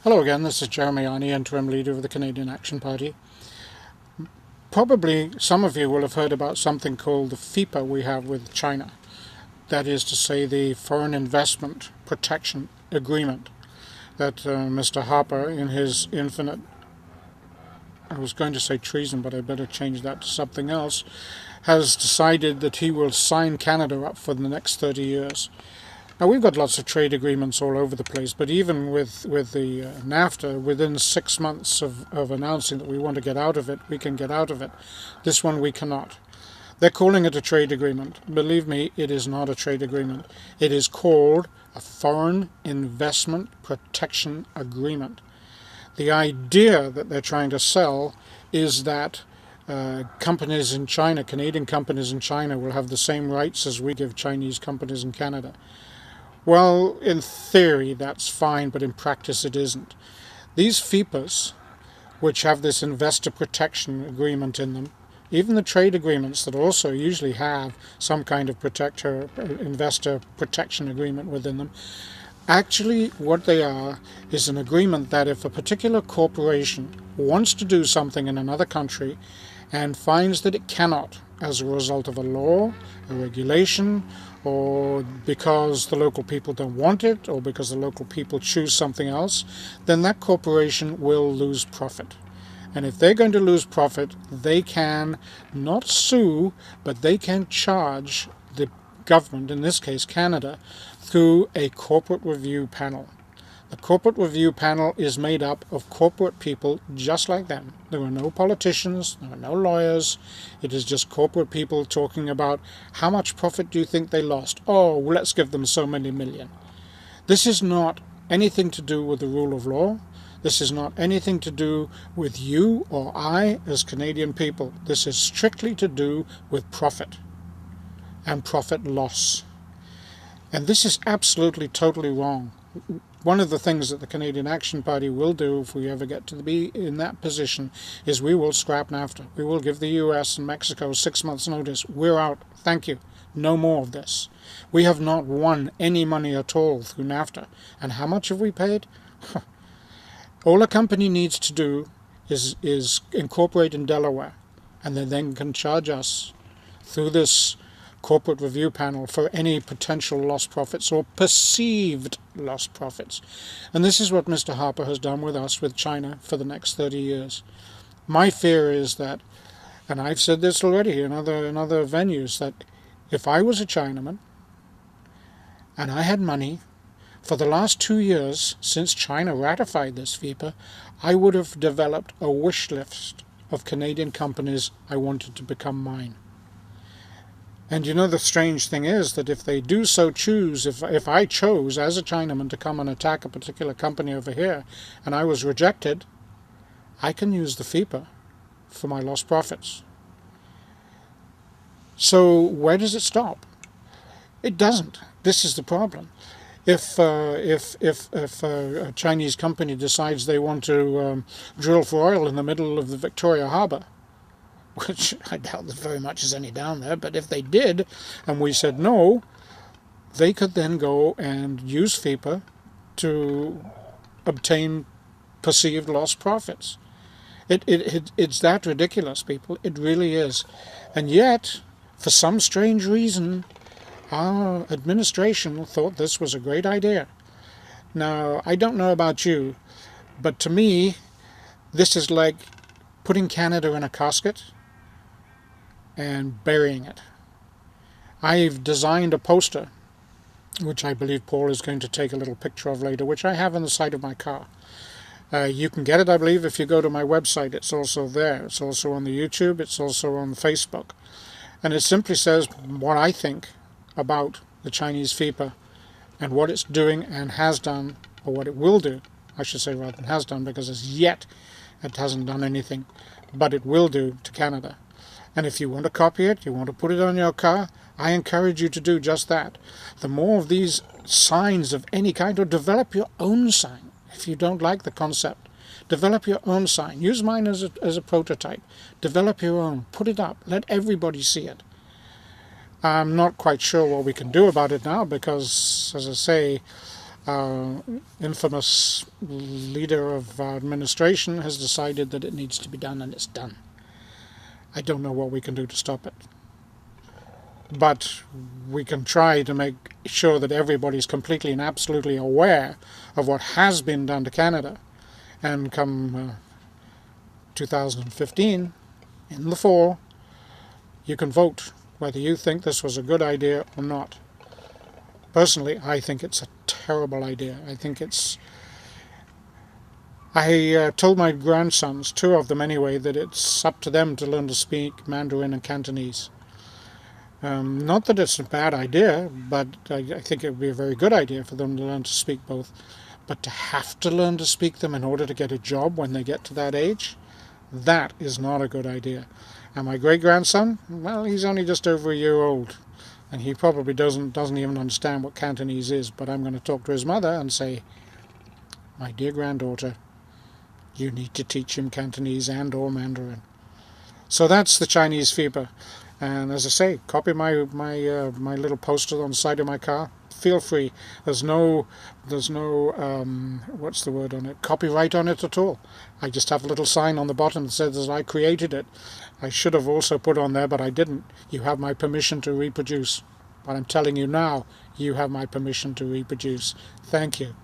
Hello again, this is Jeremy Arney, interim leader of the Canadian Action Party. Probably some of you will have heard about something called the FIPA we have with China. That is to say, the Foreign Investment Protection Agreement that Mr. Harper, in his infinite, I was going to say treason, but I better change that to something else, has decided that he will sign Canada up for the next 30 years. Now, we've got lots of trade agreements all over the place, but even with the NAFTA, within 6 months of announcing that we want to get out of it, we can get out of it. This one we cannot. They're calling it a trade agreement. Believe me, it is not a trade agreement. It is called a Foreign Investment Protection Agreement. The idea that they're trying to sell is that companies in China, Canadian companies in China, will have the same rights as we give Chinese companies in Canada. Well, in theory that's fine, but in practice it isn't. These FIPAs, which have this investor protection agreement in them, even the trade agreements that also usually have some kind of investor protection agreement within them, actually what they are is an agreement that if a particular corporation wants to do something in another country and finds that it cannot as a result of a law, a regulation, or because the local people don't want it, or because the local people choose something else, then that corporation will lose profit. And if they're going to lose profit, they can not sue, but they can charge the government, in this case Canada, through a corporate review panel. The corporate review panel is made up of corporate people just like them. There are no politicians, there are no lawyers. It is just corporate people talking about how much profit do you think they lost? Oh, well, let's give them so many million. This is not anything to do with the rule of law. This is not anything to do with you or I as Canadian people. This is strictly to do with profit and profit loss. And this is absolutely, totally wrong. One of the things that the Canadian Action Party will do if we ever get to be in that position is we will scrap NAFTA. We will give the US and Mexico 6 months notice. We're out. Thank you. No more of this. We have not won any money at all through NAFTA. And how much have we paid? All a company needs to do is incorporate in Delaware, and they then can charge us through this corporate review panel for any potential lost profits or perceived lost profits. And this is what Mr. Harper has done with us, with China, for the next 30 years. My fear is that, and I've said this already in other venues, that if I was a Chinaman and I had money, for the last 2 years since China ratified this FIPA, I would have developed a wish list of Canadian companies I wanted to become mine. And you know, the strange thing is that if they do so choose, if I chose as a Chinaman to come and attack a particular company over here and I was rejected, I can use the FIPA for my lost profits. So where does it stop? It doesn't. This is the problem. If a Chinese company decides they want to drill for oil in the middle of the Victoria Harbour, which I doubt there very much is any down there, but if they did, and we said no, they could then go and use FIPA to obtain perceived lost profits. It's that ridiculous, people. It really is. And yet, for some strange reason, our administration thought this was a great idea. Now, I don't know about you, but to me, this is like putting Canada in a casket and burying it. I've designed a poster, which I believe Paul is going to take a little picture of later, which I have on the side of my car. You can get it, I believe, if you go to my website. It's also there. It's also on the YouTube. It's also on Facebook. And it simply says what I think about the Chinese FIPA and what it's doing and has done, or what it will do, I should say, rather than has done, because as yet it hasn't done anything, but it will do to Canada. And if you want to copy it, you want to put it on your car, I encourage you to do just that. The more of these signs of any kind, or develop your own sign. If you don't like the concept, develop your own sign. Use mine as a prototype. Develop your own. Put it up. Let everybody see it. I'm not quite sure what we can do about it now because, as I say, our infamous leader of our administration has decided that it needs to be done, and it's done. I don't know what we can do to stop it. But we can try to make sure that everybody's completely and absolutely aware of what has been done to Canada. And come 2015, in the fall, you can vote whether you think this was a good idea or not. Personally, I think it's a terrible idea. I told my grandsons, 2 of them anyway, that it's up to them to learn to speak Mandarin and Cantonese. Not that it's a bad idea, but I think it would be a very good idea for them to learn to speak both. But to have to learn to speak them in order to get a job when they get to that age, that is not a good idea. And my great-grandson, well, he's only just over a year old, and he probably doesn't even understand what Cantonese is, but I'm going to talk to his mother and say, my dear granddaughter, you need to teach him Cantonese and or Mandarin. So that's the Chinese FIPA. And as I say, copy my little poster on the side of my car. Feel free. There's no what's the word on it? Copyright on it at all. I just have a little sign on the bottom that says that I created it. I should have also put on there, but I didn't. You have my permission to reproduce. But I'm telling you now, you have my permission to reproduce. Thank you.